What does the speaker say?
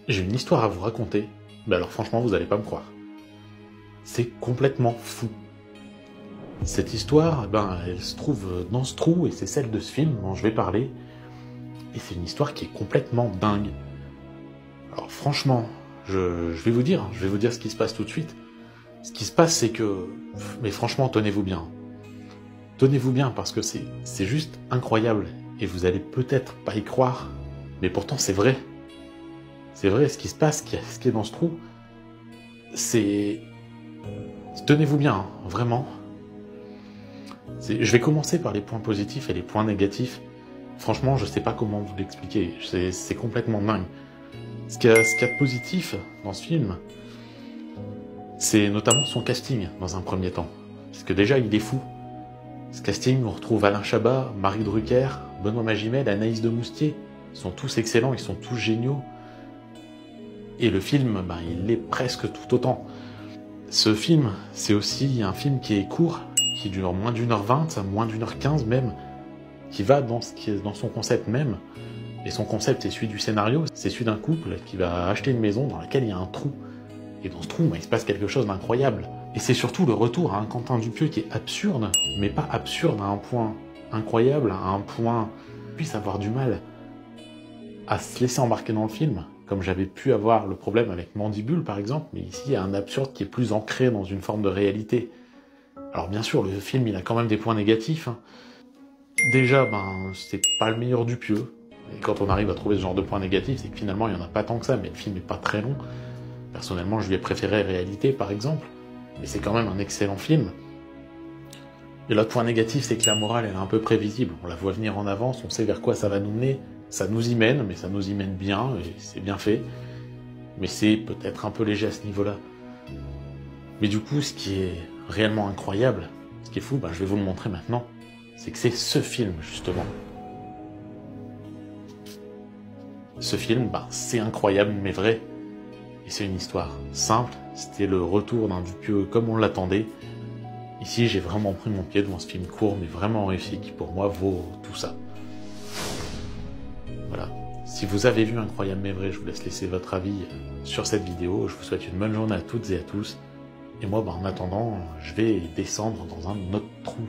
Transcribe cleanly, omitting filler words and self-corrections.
J'ai une histoire à vous raconter, mais alors franchement vous allez pas me croire. C'est complètement fou. Cette histoire, elle se trouve dans ce trou et c'est celle de ce film dont je vais parler. Et c'est une histoire qui est complètement dingue. Alors franchement, je vais vous dire ce qui se passe tout de suite. Ce qui se passe c'est que, mais franchement tenez-vous bien. Tenez-vous bien parce que c'est juste incroyable et vous allez peut-être pas y croire, mais pourtant c'est vrai. C'est vrai, ce qui se passe, ce qui est dans ce trou, c'est... Tenez-vous bien, hein, vraiment. Je vais commencer par les points positifs et les points négatifs. Franchement, je sais pas comment vous l'expliquer, c'est complètement dingue. Ce qu'il y a de positif dans ce film, c'est notamment son casting, dans un premier temps. Parce que déjà, il est fou. Ce casting, on retrouve Alain Chabat, Marie Drucker, Benoît Magimel, Anaïs de Moustier. Ils sont tous excellents, ils sont tous géniaux. Et le film, il l'est presque tout autant. Ce film, c'est aussi un film qui est court, qui dure moins d'1h20, moins d'1h15 même, qui va dans son concept même. Et son concept est celui du scénario, c'est celui d'un couple qui va acheter une maison dans laquelle il y a un trou. Et dans ce trou, il se passe quelque chose d'incroyable. Et c'est surtout le retour à un Quentin Dupieux qui est absurde, mais pas absurde à un point incroyable, à un point qu'on puisse avoir du mal à se laisser embarquer dans le film, comme j'avais pu avoir le problème avec Mandibule par exemple, mais ici il y a un absurde qui est plus ancré dans une forme de réalité. Alors bien sûr, le film il a quand même des points négatifs. Déjà, c'est pas le meilleur Dupieux, et quand on arrive à trouver ce genre de points négatifs, c'est que finalement il y en a pas tant que ça, mais le film est pas très long. Personnellement, je lui ai préféré Réalité par exemple, mais c'est quand même un excellent film. Et l'autre point négatif, c'est que la morale elle est un peu prévisible, on la voit venir en avance, on sait vers quoi ça va nous mener. Ça nous y mène, mais ça nous y mène bien, et c'est bien fait. Mais c'est peut-être un peu léger à ce niveau-là. Mais du coup, ce qui est réellement incroyable, ce qui est fou, je vais vous le montrer maintenant, c'est que c'est ce film, justement. Ce film, c'est incroyable, mais vrai. Et c'est une histoire simple, c'était le retour d'un Dupieux comme on l'attendait. Ici, j'ai vraiment pris mon pied devant ce film court, mais vraiment réussi, qui pour moi vaut tout ça. Voilà. Si vous avez vu Incroyable mais vrai, je vous laisse laisser votre avis sur cette vidéo. Je vous souhaite une bonne journée à toutes et à tous. Et moi, en attendant, je vais descendre dans un autre trou.